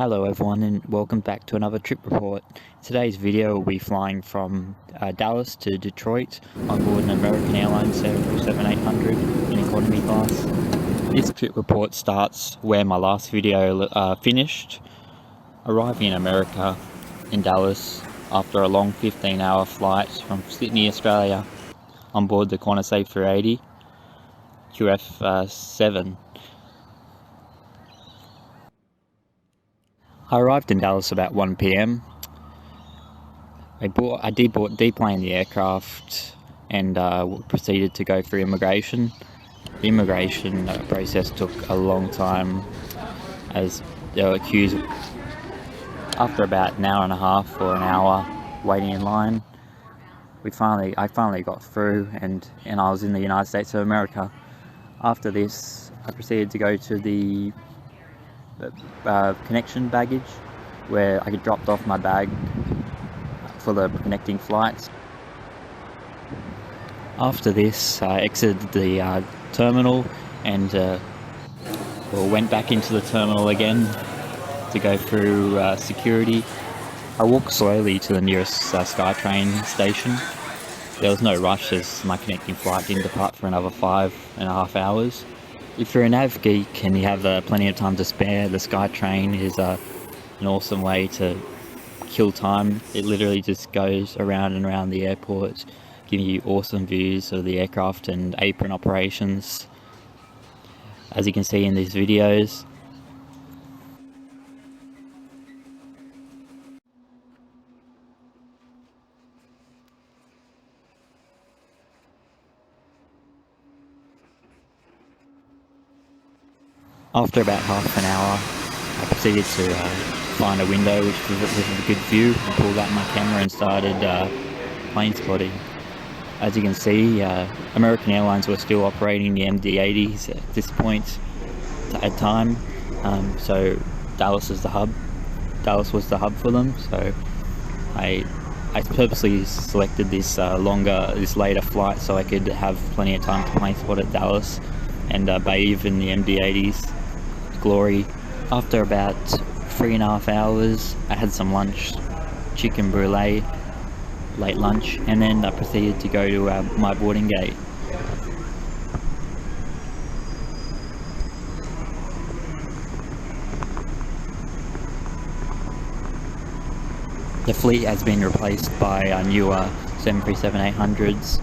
Hello everyone and welcome back to another trip report. Today's video will be flying from Dallas to Detroit on board an American Airlines 737-800 in economy class. This trip report starts where my last video finished, arriving in America in Dallas after a long 15-hour flight from Sydney, Australia on board the Qantas A380 QF7. I arrived in Dallas about 1 PM. I deplaned the aircraft and proceeded to go through immigration. The immigration process took a long time as there were queues. After about an hour and a half or an hour waiting in line, I finally got through and I was in the United States of America. After this, I proceeded to go to the connection baggage where I dropped off my bag for the connecting flights. After this, I exited the terminal and went back into the terminal again to go through security. I walked slowly to the nearest SkyTrain station. There was no rush as my connecting flight didn't depart for another 5.5 hours. If you're a nav geek and you have plenty of time to spare, the SkyTrain is an awesome way to kill time. It literally just goes around and around the airport, giving you awesome views of the aircraft and apron operations, as you can see in these videos. After about half an hour, I proceeded to find a window with a good view and pulled out my camera and started plane spotting. As you can see, American Airlines were still operating the MD-80s at this point at time, so Dallas was the hub for them. So I purposely selected this later flight so I could have plenty of time to plane spot at Dallas and bathe in the MD-80s glory. After about 3.5 hours, I had some lunch, chicken brulee, late lunch, and then I proceeded to go to my boarding gate. The fleet has been replaced by newer 737-800s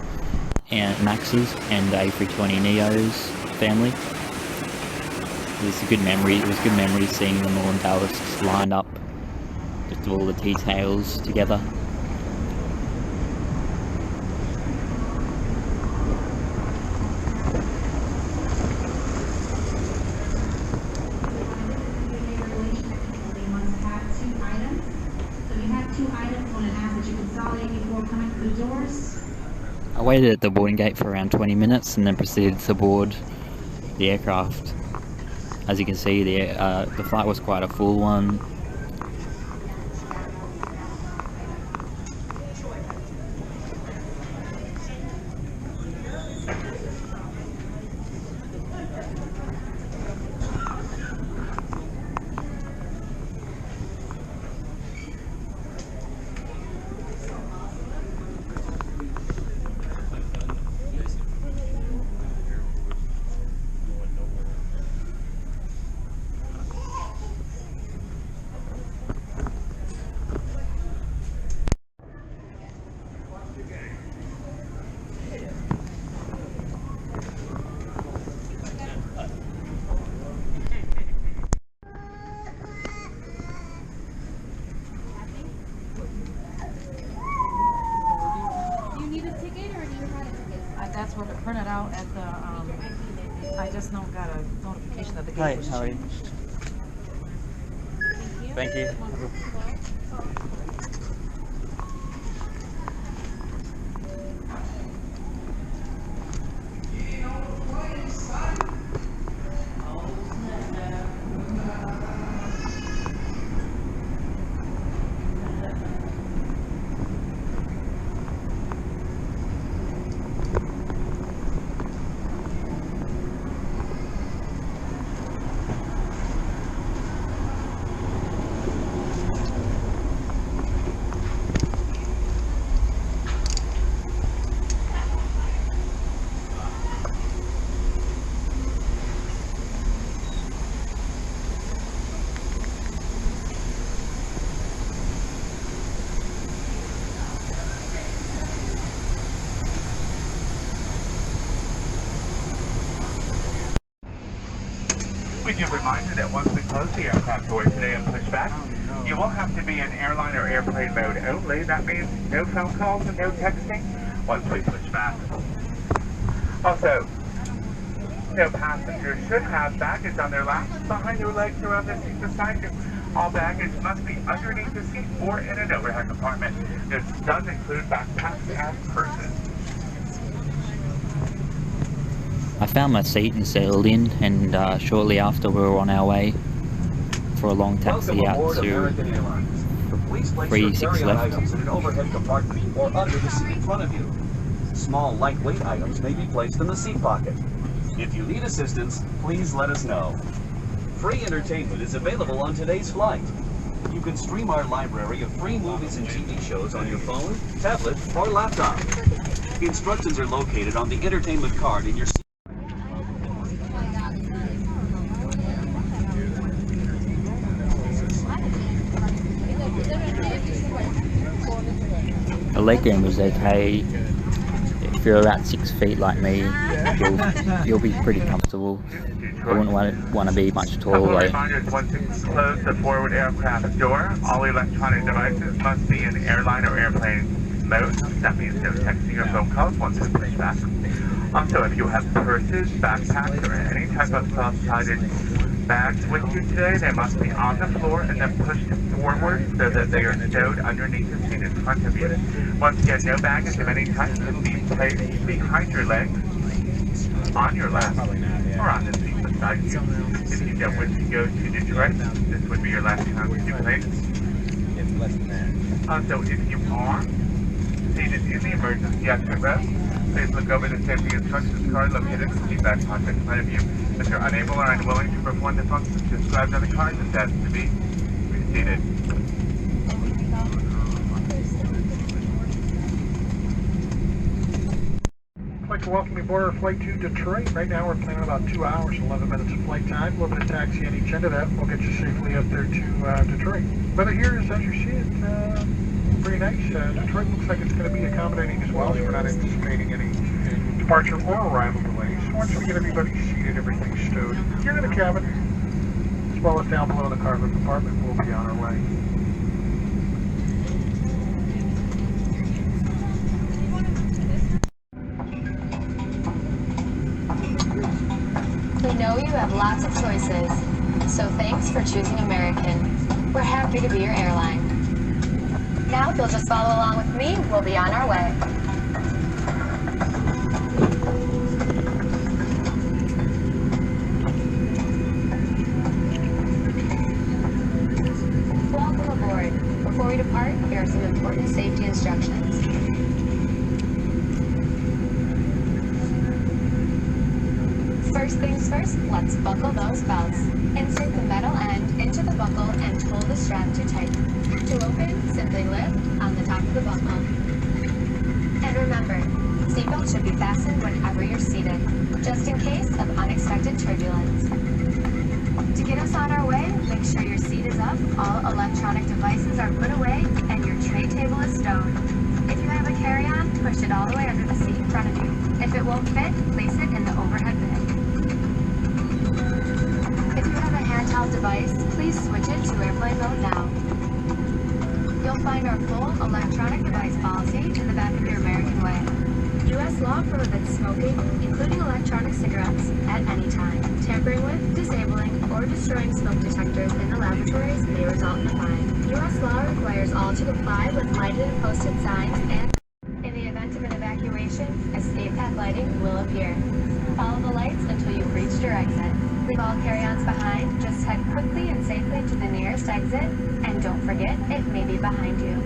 and Maxes and A320neos family. It was good memory seeing them all in Dallas just lined up with all the details together. I waited at the boarding gate for around 20 minutes and then proceeded to board the aircraft. As you can see, the flight was quite a full one. That's what it printed out at the, I just now got a notification that the gate was changed. How are you? Thank you. convenient reminder that once we close the aircraft door today and push back, you will have to be in airline or airplane mode only. That means no phone calls and no texting once we push back. Also, no passenger should have baggage on their laps, behind their legs, or on the seat beside you. All baggage must be underneath the seat or in an overhead compartment. This does include backpacks and purses. I found my seat and settled in, and shortly after we were on our way for a long taxi out to Please place 36 your carry-on left. items in an overhead compartment or under the seat in front of you. Small, lightweight items may be placed in the seat pocket. If you need assistance, please let us know. Free entertainment is available on today's flight. You can stream our library of free movies and TV shows on your phone, tablet, or laptop. Instructions are located on the entertainment card in your seat. The leg room was okay. If you're about 6 feet like me, you'll be pretty comfortable. I wouldn't want to be much Couple taller. reminders: once you close the forward aircraft door, all electronic devices must be in airline or airplane mode. That means no texting or phone calls once we push back. Also, if you have purses, backpacks, or any type of soft-sided bags with you today, they must be on the floor and then pushed forward so that they are stowed underneath the seat in front of you. Once again, no baggage of any type can be placed behind your legs, on your lap, or on the seat beside you. If you don't wish to go to Detroit, this would be your last chance to place. Also, if you are seated in the emergency exit row, please look over the safety instructions card located in the seat back pocket in front of you. If you're unable or unwilling to perform the functions described on the card, just ask to be reseated. I'd like to welcome you aboard our flight to Detroit. Right now we're planning about 2 hours, 11 minutes of flight time. A little bit of taxi on each end of that. We'll get you safely up there to Detroit. Weather here is, as you see it, pretty nice. Detroit looks like it's going to be accommodating as well, so we're not anticipating any departure or arrival delays. Once we get everybody seated, everything's stowed here in the cabin, as well as down below in the cargo compartment, we'll be on our way. We know you have lots of choices, so thanks for choosing American. We're happy to be your airline. Now, if you'll just follow along with me, we'll be on our way. Welcome aboard. Before we depart, here are some important safety instructions. First things first, let's buckle those belts. Insert the metal end into the buckle and pull the strap to tighten. To open, simply lift on the top of the buckle. And remember, seatbelt should be fastened whenever you're seated, just in case of unexpected turbulence. To get us on our way, make sure your seat is up, all electronic devices are put away, and your tray table is stowed. If you have a carry-on, push it all the way under the seat in front of you. If it won't fit, place it in the overhead bin. If you have a handheld device, please switch it to airplane mode now. You'll find our full electronic device policy in the back of your American Way. U.S. law prohibits smoking, including electronic cigarettes, at any time. Tampering with, disabling, or destroying smoke detectors in the laboratories may result in a fine. U.S. law requires all to comply with lighted and posted signs, and in the event of an evacuation, escape path lighting will appear. Follow the lights until you've reached your exit. Leave all carry-ons behind, just head quickly and safely to the nearest exit, and don't forget, it may be behind you.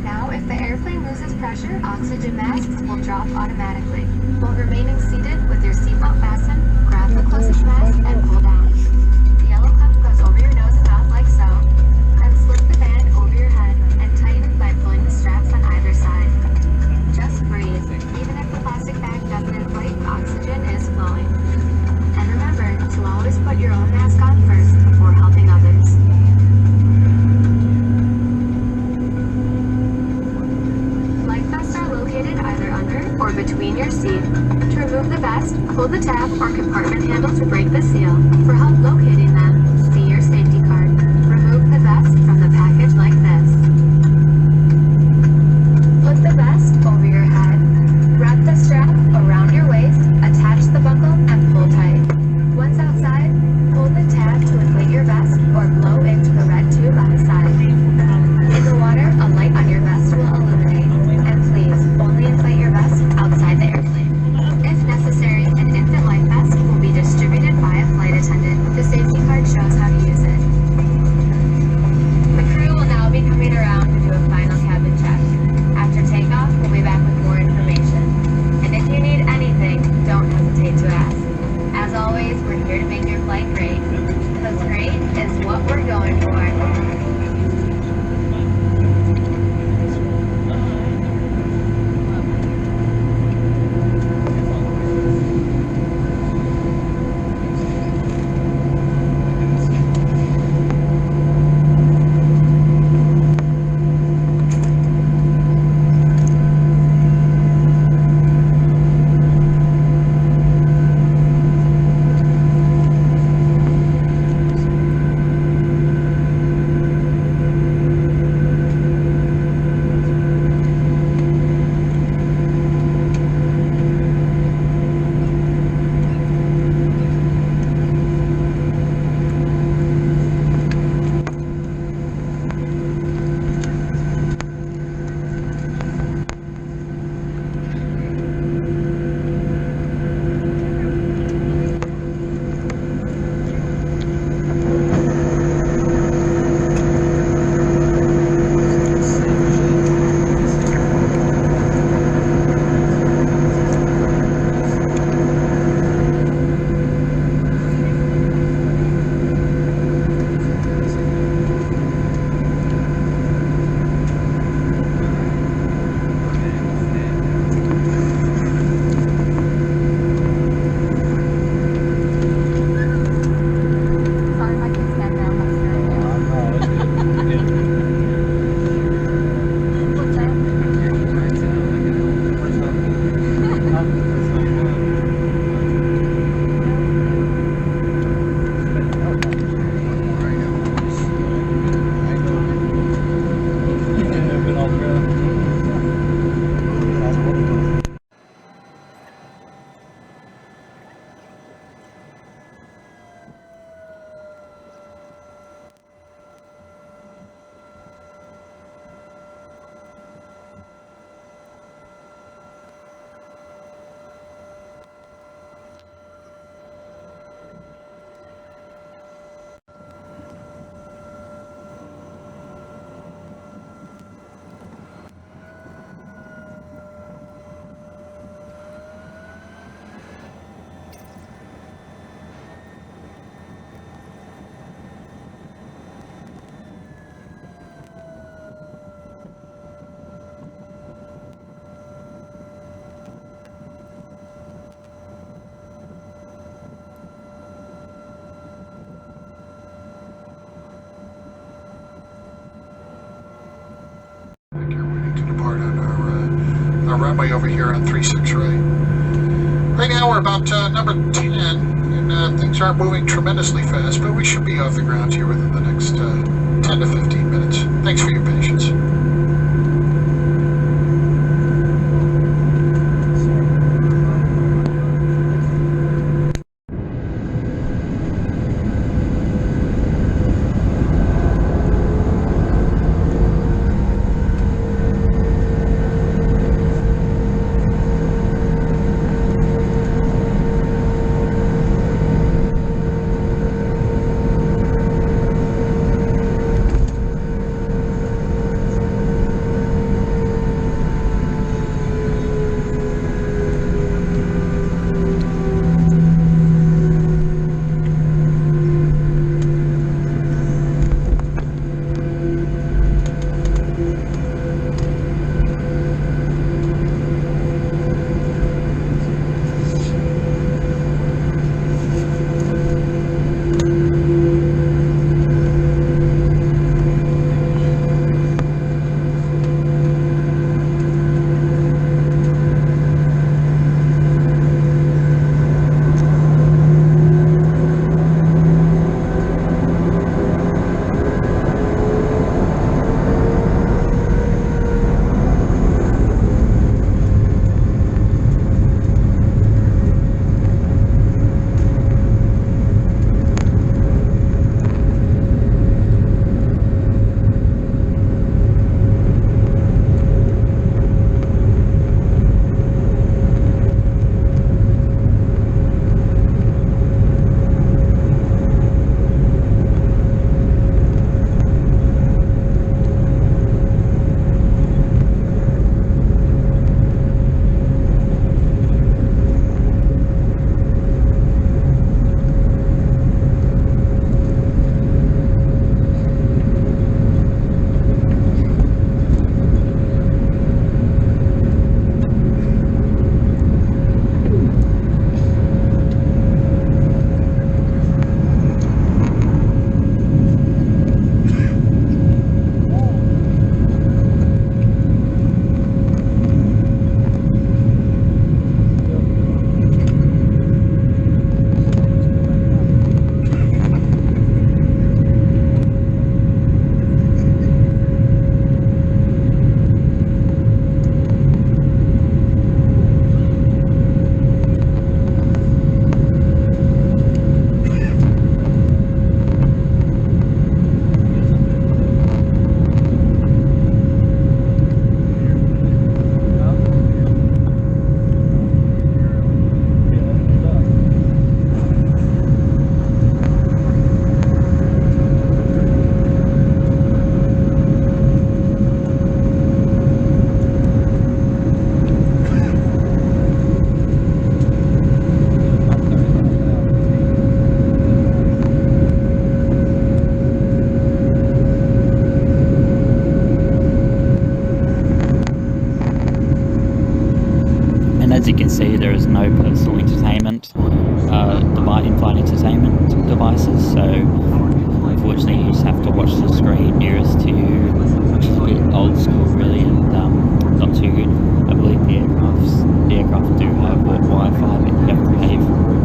Now, if the airplane loses pressure, oxygen masks will drop automatically. While remaining seated with your seatbelt fastened, grab the closest mask and pull down. The yellow cuff goes over your nose and mouth like so. Then slip the band over your head and tighten it by pulling the straps on either side. Just breathe. Even if the plastic bag doesn't inflate, oxygen is flowing. And remember to always put your own mask on first before helping others. Life vests are located either under or between your seat. To remove the vest, pull the tab or compartment handle to break the runway over here on 36 Ray. Right now we're about number 10, and things aren't moving tremendously fast, but we should be off the ground here within the next 10 to 15 minutes. Thanks for your patience. As you can see, there is no personal entertainment, in-flight entertainment devices, so unfortunately you just have to watch the screen nearest to you, which is a bit old school really, and not too good. I believe the aircraft do have Wi-Fi, but you have to pay for it.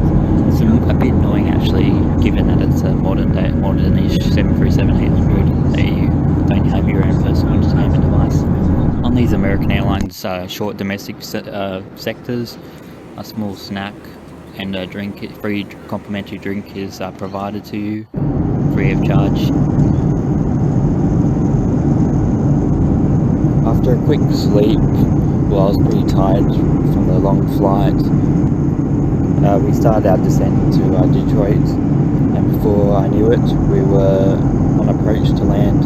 It's a bit annoying actually, given that it's a modern-ish 737-800 that you don't have your own personal entertainment device. On these American Airlines short domestic sectors, a small snack and a drink, free complimentary drink is provided to you, free of charge. After a quick sleep, well, I was pretty tired from the long flight, we started our descent to Detroit, and before I knew it, we were on approach to land.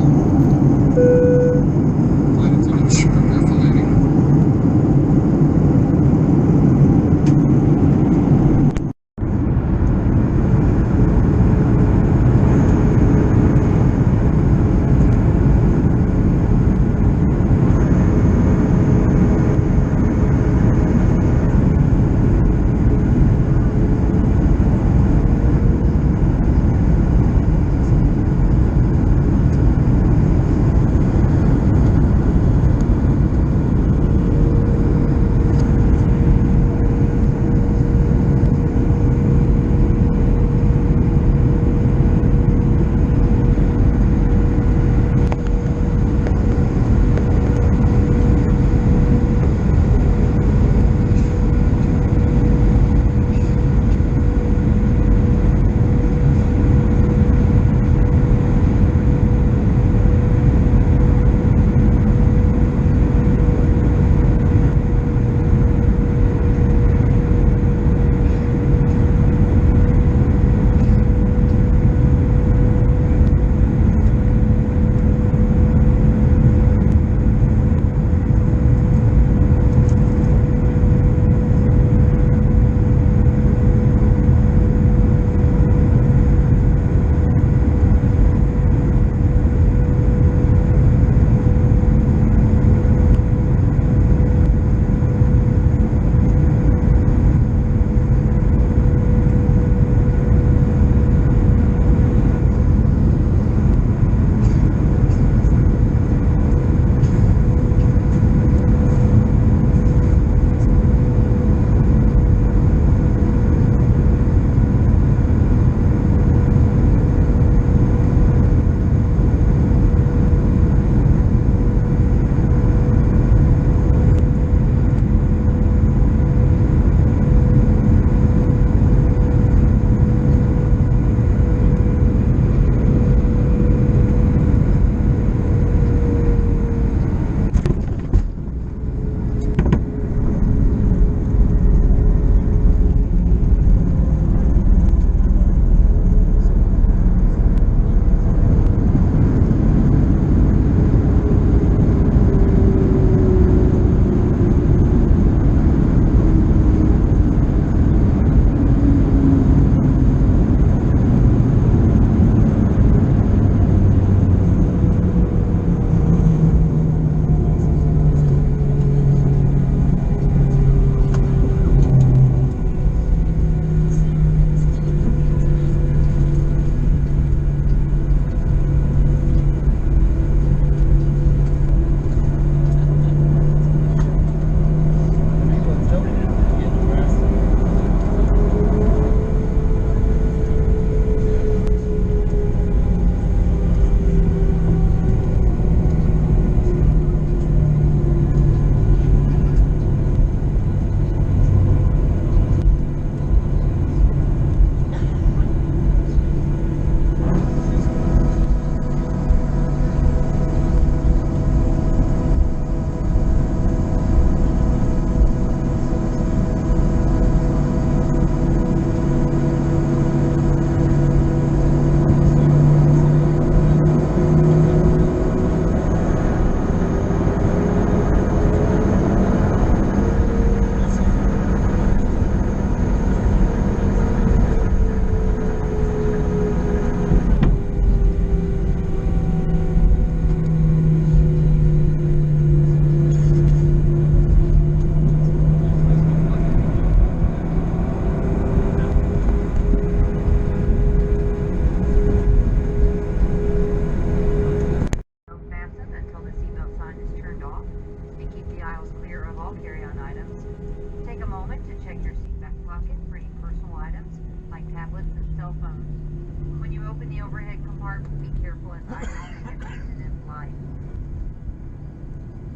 was I was interested in flight.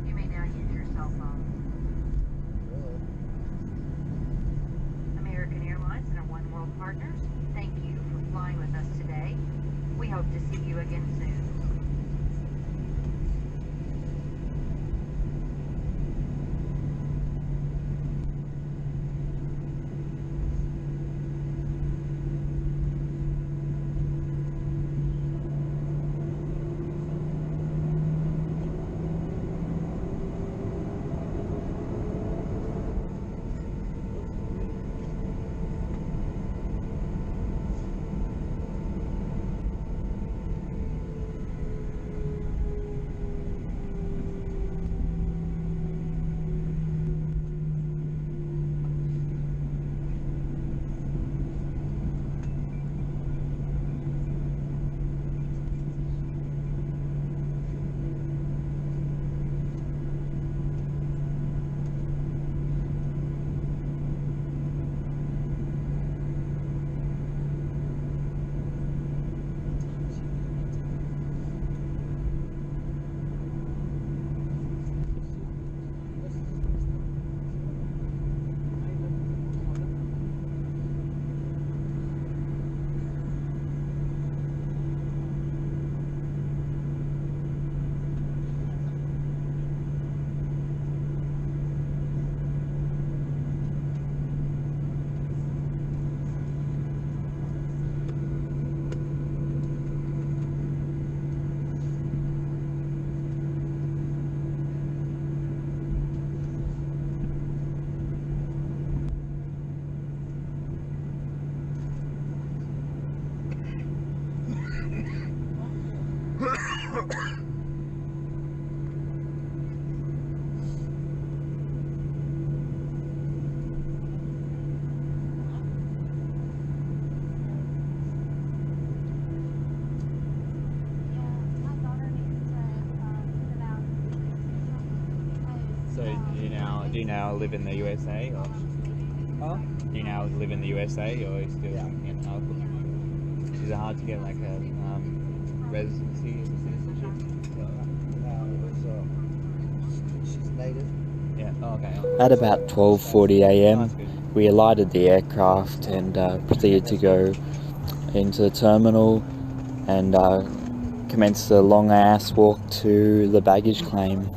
You may now use your cell phone. American Airlines and our One World partners, thank you for flying with us today. We hope to see you again soon. So do you now live in the USA, or do you now live in the USA, or are you still in Alabama? Is it hard to get like a residency or citizenship? She's native. Yeah. Oh, okay. At about 12:40 a.m., we alighted the aircraft and proceeded to go into the terminal and commenced a long ass walk to the baggage claim.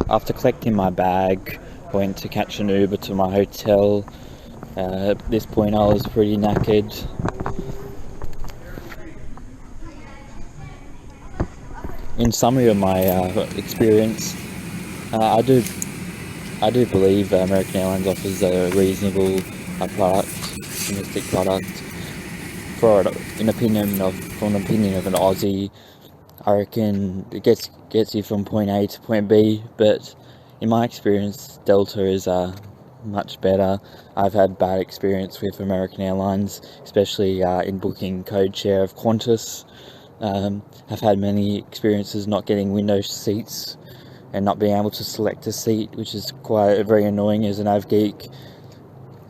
After collecting my bag, I went to catch an Uber to my hotel. At this point I was pretty knackered. In summary of my experience, I do believe American Airlines offers a reasonable product, domestic product. From an opinion of an Aussie, I reckon it gets you from point A to point B, but in my experience, Delta is much better. I've had bad experience with American Airlines, especially in booking code share of Qantas. I've had many experiences not getting window seats and not being able to select a seat, which is quite very annoying as an av geek.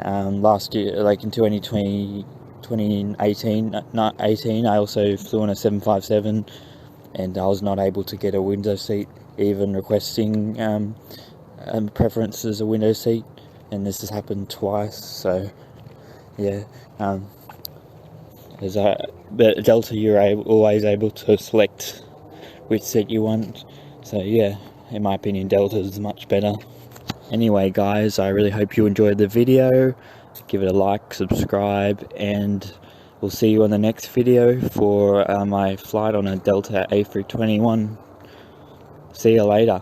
Last year, like in 2018, I also flew on a 757, and I was not able to get a window seat, even requesting preference as a window seat, and this has happened twice. So yeah, but Delta, you're always able to select which seat you want. So yeah, in my opinion, Delta is much better. Anyway guys, I really hope you enjoyed the video. Give it a like, subscribe, and we'll see you on the next video for my flight on a Delta A321. See you later.